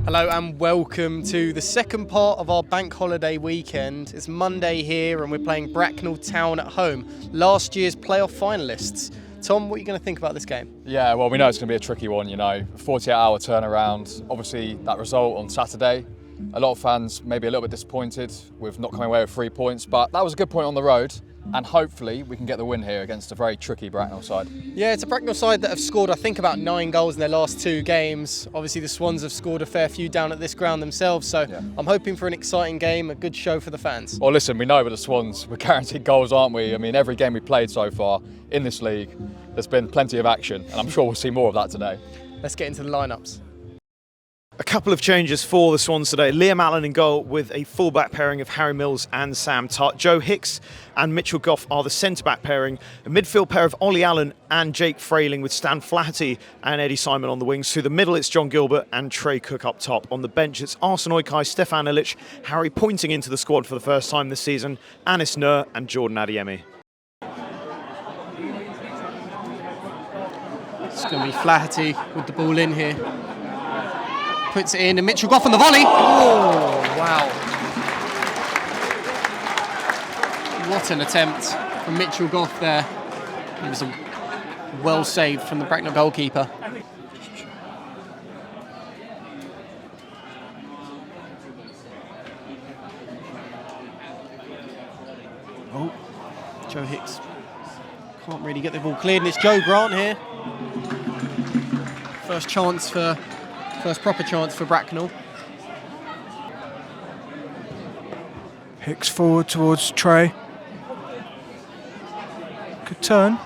Hello and welcome to the second part of our bank holiday weekend. It's Monday here and we're playing Bracknell Town at home, last year's playoff finalists. Tom, what are you going to think about this game? Yeah, well, we know it's going to be a tricky one, 48-hour turnaround. Obviously, that result on Saturday, a lot of fans maybe a little bit disappointed with not coming away with 3 points, but that was a good point on the road, and hopefully we can get the win here against a very tricky Bracknell side. Yeah, it's a Bracknell side that have scored, I think, about 9 goals in their last 2 games. Obviously, the Swans have scored a fair few down at this ground themselves, so yeah. I'm hoping for an exciting game, a good show for the fans. Well, listen, we know with the Swans, we're guaranteed goals, aren't we? I mean, every game we've played so far in this league, there's been plenty of action, and I'm sure we'll see more of that today. Let's get into the lineups. A couple of changes for the Swans today. Liam Allen in goal with a full-back pairing of Harry Mills and Sam Tutt. Joe Hicks and Mitchell Goff are the centre-back pairing. A midfield pair of Ollie Allen and Jake Frayling with Stan Flaherty and Eddie Simon on the wings. Through the middle, it's John Gilbert and Trey Cook up top. On the bench, it's Arsen Oikei, Stefan Illich, Harry pointing into the squad for the first time this season, Anis Nur and Jordan Adiemi. It's going to be Flaherty with the ball in here. Puts it in, and Mitchell Goff on the volley. Oh, wow. What an attempt from Mitchell Goff there. It was well saved from the Bracknell goalkeeper. Oh, Joe Hicks can't really get the ball cleared, and it's Joe Grant here. First proper chance for Bracknell. Hicks forward towards Trey. Good turn.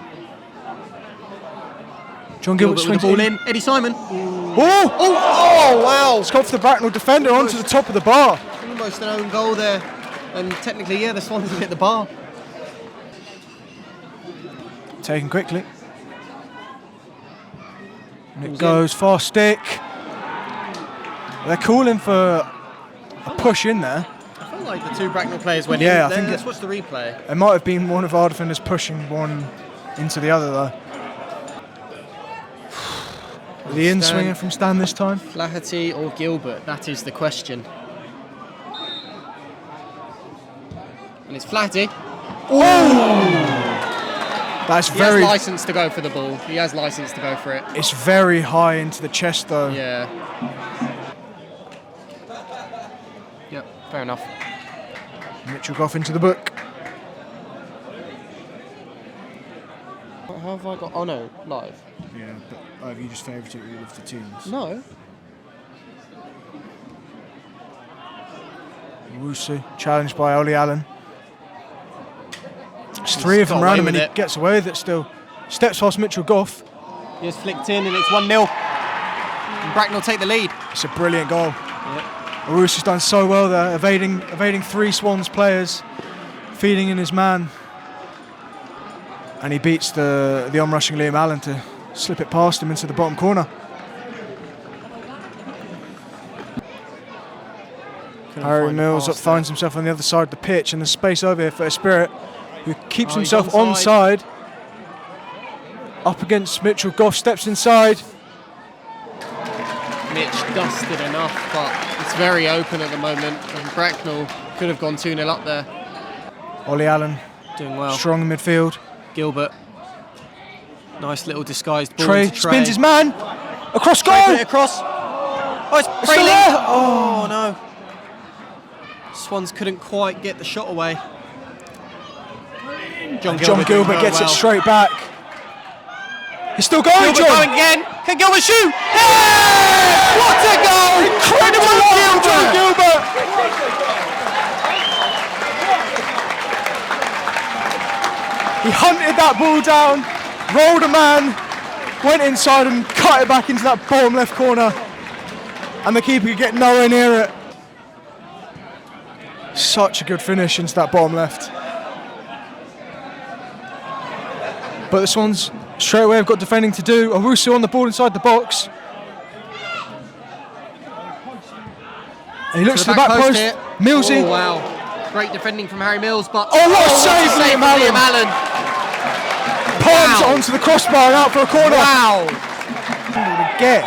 John Gilbert swings the ball in. Eddie Simon. Oh, wow. It's gone for the Bracknell defender onto the top of the bar. Almost an own goal there. And technically, yeah, the Swans have hit the bar. Taken quickly. And it goes fast stick. They're calling for a push in there. I felt like the 2 Bracknell players went in. I think let's watch the replay. It might have been one of our defenders pushing one into the other though. The in-swinger from Stan this time. Flaherty or Gilbert, that is the question. And it's Flaherty. That's he has licence to go for the ball. He has licence to go for it. It's very high into the chest though. Yeah. Yep, fair enough. Mitchell Goff into the book. How have I got? Oh no, live. Yeah, but have you just favourited all of the teams? No. Owusu, challenged by Ollie Allen. There's 3 of them around him and he gets away with it still. Steps past Mitchell Goff. He has flicked in and it's 1-0. And Bracknell take the lead. It's a brilliant goal. Yep. Owusu's done so well there, evading 3 Swans players, feeding in his man. And he beats the onrushing Liam Allen to slip it past him into the bottom corner. Harry Mills finds himself on the other side of the pitch, and there's space over here for Esprit, who keeps himself onside. Up against Mitchell Goff, steps inside. Mitch dusted enough, but it's very open at the moment, and Bracknell could have gone 2-0 up there. Ollie Allen doing well. Strong in midfield. Gilbert. Nice little disguised ball. Trey spins his man. Across goal. Put it across. Oh, it's Frayling. Oh no. Swans couldn't quite get the shot away. John Gilbert gets it straight back. He's still going, Gilbert John. Going again. Can Gilbert shoot? Yeah! What a goal! Incredible goal, John Gilbert. He hunted that ball down, rolled a man, went inside and cut it back into that bottom left corner, and the keeper could get nowhere near it. Such a good finish into that bottom left. But the Swans straight away have got defending to do. Owusu on the ball inside the box. And he looks to the back post. Millsy. Oh wow. Great defending from Harry Mills, but what a save from Liam Allen. Palms it onto the crossbar and out for a corner. Wow. Again.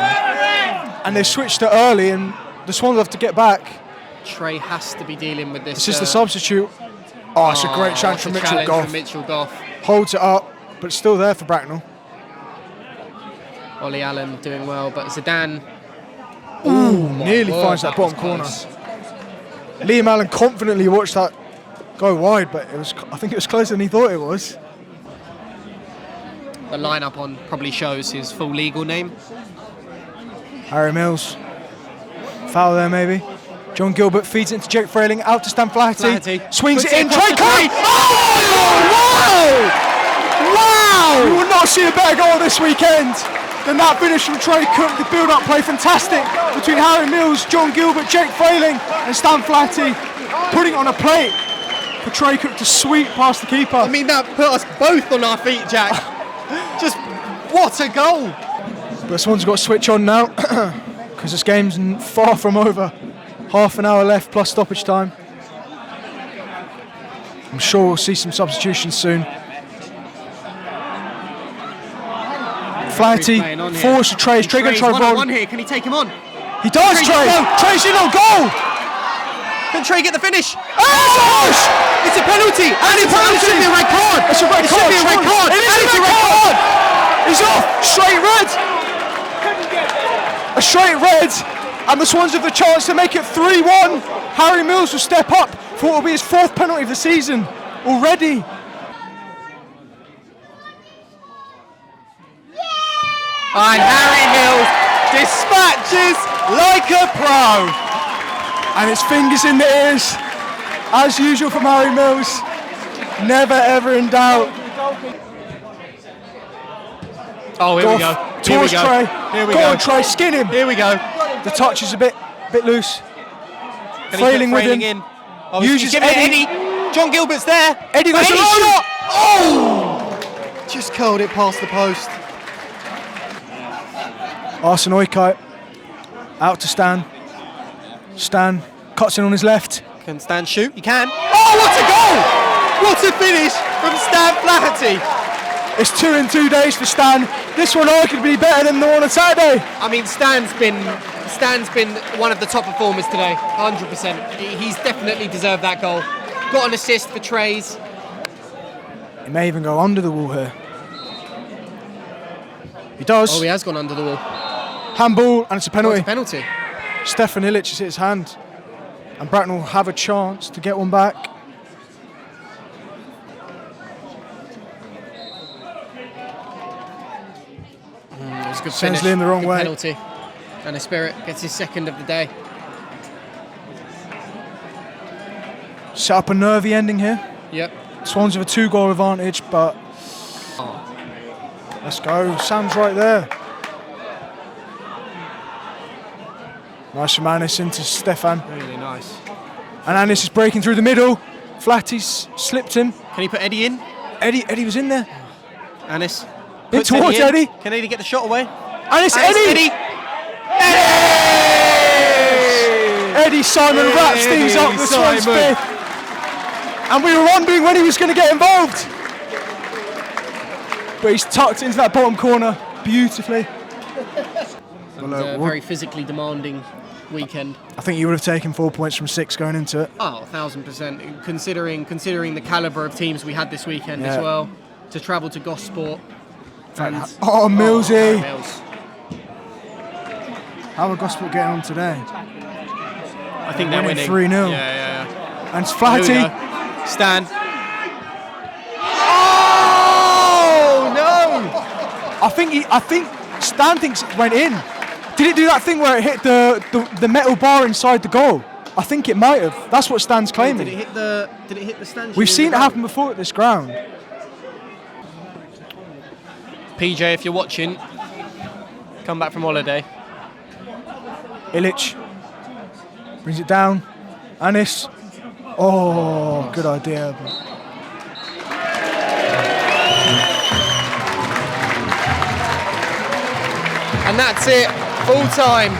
And they switched it early, and the Swans have to get back. Trey has to be dealing with this. This is the substitute. Oh, it's a great chance from Mitchell Goff. Holds it up, but it's still there for Bracknell. Ollie Allen doing well, but Zidane. Nearly finds that bottom corner. Liam Allen confidently watched that go wide, but I think it was closer than he thought it was. The lineup on probably shows his full legal name. Harry Mills. Foul there, maybe. John Gilbert feeds it into Jake Frayling, out to Stan Flaherty. Swings it in. Trey Curry! Oh, wow! Wow! You will not see a better goal this weekend than that finish from Trey Cook. The build-up play fantastic between Harry Mills, John Gilbert, Jake Frayling and Stan Flaherty, putting it on a plate for Trey Cook to sweep past the keeper. I mean, that put us both on our feet, Jack. Just what a goal! But Swans have got to switch on now because this game's far from over. Half an hour left plus stoppage time. I'm sure we'll see some substitutions soon. Flaherty forwards to Trey. Trey going to try roll. One here. Can he take him on? He does, Trey. Trey's in on goal. Can Trey get the finish? Oh! It's a penalty. And it's a red card. It's a red card. It should be a red card. It is a red card. He's off. Straight red. A straight red. And the Swans have the chance to make it 3-1. Harry Mills will step up for what will be his 4th penalty of the season already. And Harry Mills dispatches like a pro. And it's fingers in the ears, as usual from Harry Mills. Never ever in doubt. Oh, here we go. Towards Trey. Here we go. Go on, Trey, skin him. Here we go. The touch is a bit loose. Frayling with him. In. Oh, he's giving Eddie. it Eddie. John Gilbert's there. Eddie goes alone. Shot. Oh! Just curled it past the post. Arsene Oiket out to Stan. Stan cuts in on his left. Can Stan shoot? He can. Oh, what a goal! What a finish from Stan Flaherty. It's 2 in 2 days for Stan. This one arguably better than the one on Saturday. I mean, Stan's been one of the top performers today, 100%. He's definitely deserved that goal. Got an assist for Trey's. He may even go under the wall here. He does. Oh, he has gone under the wall. Handball, and it's a penalty. Oh, it's a penalty. Stefan Illich has hit his hand. And Bracknell have a chance to get one back. It was a good Sends finish. Liam the wrong Good way. Penalty. And a Spirit gets his 2nd of the day. Set up a nervy ending here. Yep. Swans have a 2-goal advantage, but let's go. Sam's right there. Nice from Anis into Stefan. Really nice. And Anis is breaking through the middle. Flatty's slipped him. Can he put Eddie in? Eddie was in there. Anis. In towards Eddie. Can Eddie get the shot away? Anis, Eddie! Eddie Simon wraps things up the Swans' 5th. And we were wondering when he was going to get involved. But he's tucked into that bottom corner beautifully. A very physically demanding weekend. I think you would have taken 4 points from 6 going into it. Oh, 1,000%. Considering the calibre of teams we had this weekend as well. To travel to Gosport. Millsy. Mills. How are Gosport getting on today? I think they're winning 3-0. Yeah. And it's Flaherty. Stan. Oh no! I think Stan thinks it went in. Did it do that thing where it hit the metal bar inside the goal? I think it might have. That's what Stan's claiming. Did it hit the stand? We've seen it happen before at this ground. PJ, if you're watching, come back from holiday. Illich brings it down. Anis. Oh, good idea. And that's it. Full time.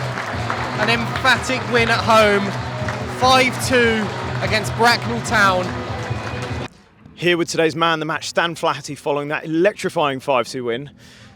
An emphatic win at home. 5-2 against Bracknell Town. Here with today's man of the match, Stan Flaherty, following that electrifying 5-2 win.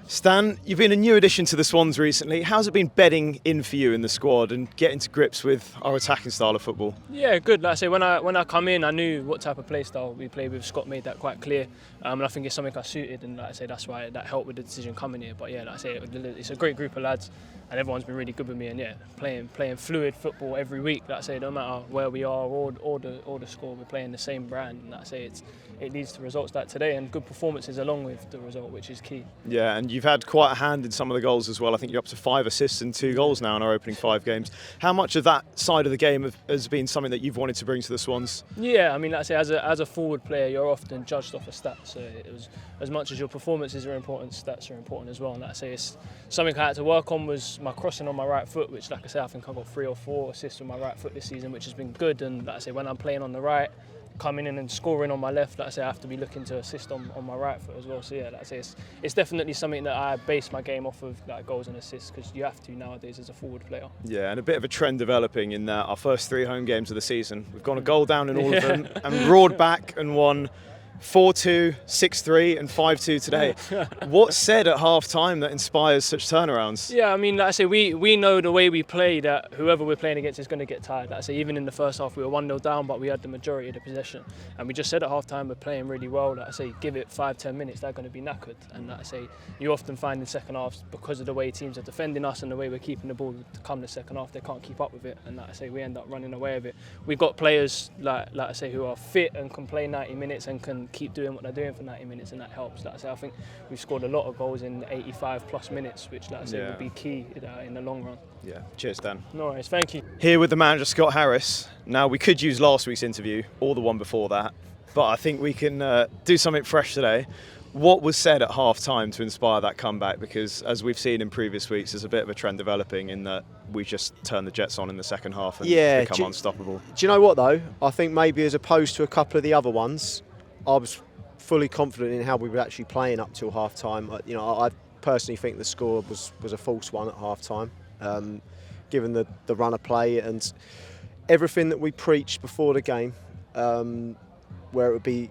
Stan, you've been a new addition to the Swans recently. How's it been bedding in for you in the squad and getting to grips with our attacking style of football? Yeah, good. Like I say, when I come in, I knew what type of play style we play with. Scott made that quite clear, and I think it's something I suited. And like I say, that's why that helped with the decision coming here. But yeah, like I say, it's a great group of lads, and everyone's been really good with me. And yeah, playing fluid football every week. Like I say, no matter where we are or the score, we're playing the same brand. And like I say, it leads to results like today and good performances along with the result, which is key. Yeah, and you've had quite a hand in some of the goals as well. I think you're up to 5 assists and 2 goals now in our opening 5 games. How much of that side of the game has been something that you've wanted to bring to the Swans? Yeah, I mean, like I say, as a forward player, you're often judged off a stat. So it was, as much as your performances are important, stats are important as well. And like I say, it's something I had to work on was my crossing on my right foot, which, like I say, I think I've got 3 or 4 assists with my right foot this season, which has been good. And like I say, when I'm playing on the right, coming in and scoring on my left, like I say, I have to be looking to assist on my right foot as well. So yeah, like I say, it's definitely something that I base my game off of, like goals and assists, because you have to nowadays as a forward player. Yeah, and a bit of a trend developing in that our first 3 home games of the season, we've gone a goal down in all of them and roared back and won 4-2, 6-3 and 5-2 today. What's said at half-time that inspires such turnarounds? Yeah, I mean, like I say, we know the way we play that whoever we're playing against is going to get tired. Like I say, even in the first half, we were 1-0 down, but we had the majority of the possession. And we just said at half-time, we're playing really well. Like I say, give it 5-10 minutes, they're going to be knackered. And like I say, you often find in second halves, because of the way teams are defending us and the way we're keeping the ball to come the second half, they can't keep up with it. And like I say, we end up running away with it. We've got players, like I say, who are fit and can play 90 minutes and can keep doing what they're doing for 90 minutes, and that helps. Like I say, I think we've scored a lot of goals in 85 plus minutes, which, like I say, will be key in the long run. Yeah, cheers, Dan. No worries, thank you. Here with the manager, Scott Harris. Now, we could use last week's interview or the one before that, but I think we can do something fresh today. What was said at half-time to inspire that comeback? Because as we've seen in previous weeks, there's a bit of a trend developing in that we just turn the Jets on in the second half and become unstoppable. Do you know what, though? I think maybe as opposed to a couple of the other ones, I was fully confident in how we were actually playing up till half-time. You know, I personally think the score was a false one at half-time, given the run of play and everything that we preached before the game, where it would be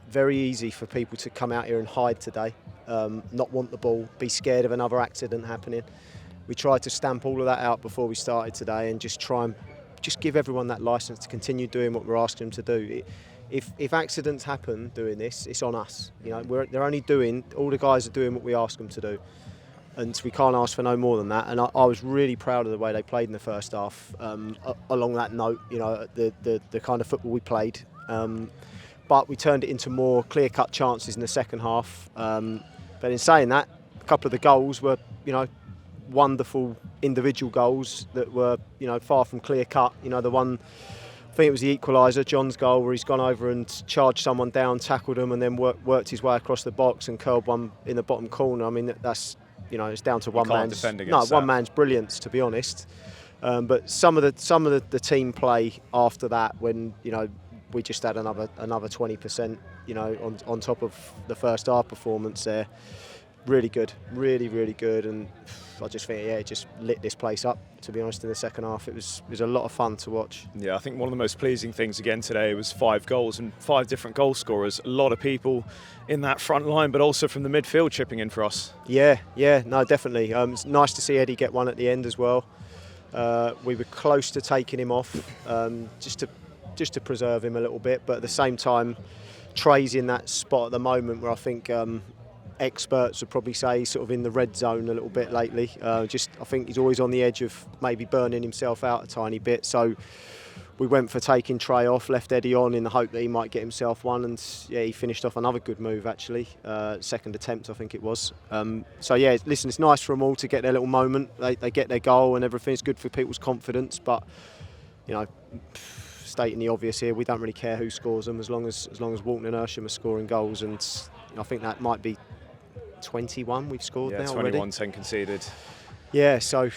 very easy for people to come out here and hide today, not want the ball, be scared of another accident happening. We tried to stamp all of that out before we started today and just try and give everyone that licence to continue doing what we're asking them to do. If accidents happen doing this, it's on us. You know, they're only doing, all the guys are doing what we ask them to do, and we can't ask for no more than that. And I was really proud of the way they played in the first half. Along that note, you know, the kind of football we played, but we turned it into more clear-cut chances in the second half. But in saying that, a couple of the goals were, you know, wonderful individual goals that were, you know, far from clear-cut. You know, the one, I think it was the equaliser, John's goal, where he's gone over and charged someone down, tackled him, and then worked his way across the box and curled one in the bottom corner. I mean, that's, you know, it's down to one man's brilliance, to be honest. But some of the team play after that, when, you know, we just had another 20%, you know, on top of the first half performance there. Really good, really good, and I just think, yeah, it just lit this place up, to be honest. In the second half, it was a lot of fun to watch. Yeah, I think one of the most pleasing things again today was 5 goals and 5 different goal scorers. A lot of people in that front line, but also from the midfield chipping in for us. Yeah, no, definitely. It's nice to see Eddie get one at the end as well. We were close to taking him off, just to preserve him a little bit, but at the same time, Trey's in that spot at the moment where I think experts would probably say he's sort of in the red zone a little bit lately. I think he's always on the edge of maybe burning himself out a tiny bit. So we went for taking Trey off, left Eddie on in the hope that he might get himself one, and yeah, he finished off another good move actually. Second attempt, I think it was. So yeah, listen, it's nice for them all to get their little moment. They get their goal and everything's good for people's confidence, but you know, stating the obvious here, we don't really care who scores them as long as Walton and Ersham are scoring goals, and you know, I think that might be 21 we've scored now already. 21, 10 conceded. Yeah, so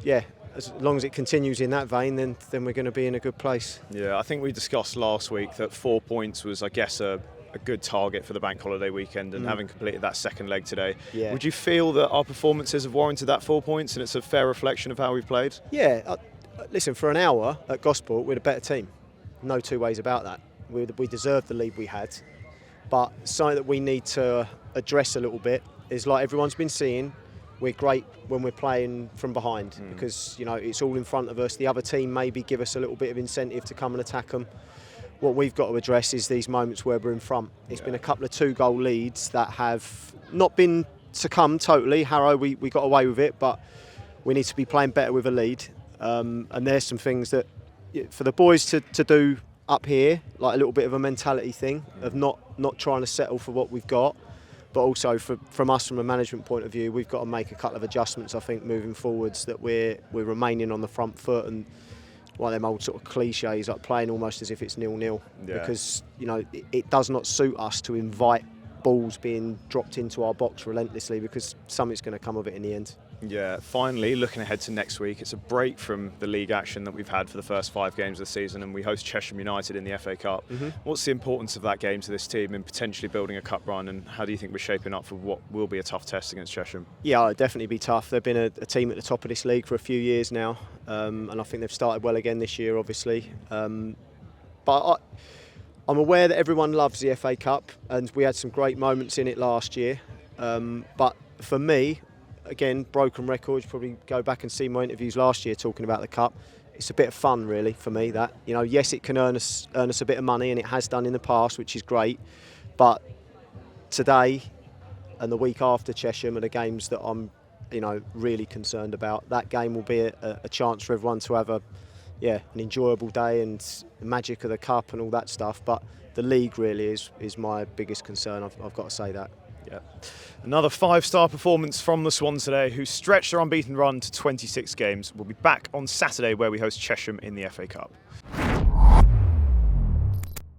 yeah, as long as it continues in that vein, then we're going to be in a good place. Yeah, I think we discussed last week that 4 points was, I guess, a good target for the bank holiday weekend, and having completed that second leg today, would you feel that our performances have warranted that 4 points and it's a fair reflection of how we've played? Yeah, listen, for an hour at Gosport, we're a better team. No two ways about that. We deserved the lead we had. But something that we need to address a little bit is, like everyone's been seeing, we're great when we're playing from behind because, you know, it's all in front of us. The other team maybe give us a little bit of incentive to come and attack them. What we've got to address is these moments where we're in front. It's been a couple of 2-goal leads that have not been to come totally. Harrow, we got away with it, but we need to be playing better with a lead. And there's some things that, for the boys to do up here, like a little bit of a mentality thing of not trying to settle for what we've got. But also from us, from a management point of view, we've got to make a couple of adjustments, I think, moving forwards, that we're remaining on the front foot, and one of them old sort of cliches, like playing almost as if it's 0-0. Because, you know, it does not suit us to invite balls being dropped into our box relentlessly, because something's going to come of it in the end. Yeah, finally, looking ahead to next week, it's a break from the league action that we've had for the first 5 games of the season, and we host Chesham United in the FA Cup. What's the importance of that game to this team in potentially building a cup run, and how do you think we're shaping up for what will be a tough test against Chesham? Yeah, it'll definitely be tough. They've been a team at the top of this league for a few years now, and I think they've started well again this year, obviously. But I'm aware that everyone loves the FA Cup, and we had some great moments in it last year. But for me, again, broken records, probably go back and see my interviews last year talking about the Cup. It's a bit of fun, really, for me, that. You know, yes, it can earn us a bit of money, and it has done in the past, which is great. But today and the week after Chesham are the games that I'm, you know, really concerned about. That game will be a chance for everyone to have an enjoyable day and the magic of the Cup and all that stuff. But the league really is my biggest concern, I've got to say that. Yeah. Another 5-star performance from the Swans today, who stretched their unbeaten run to 26 games. We'll be back on Saturday, where we host Chesham in the FA Cup.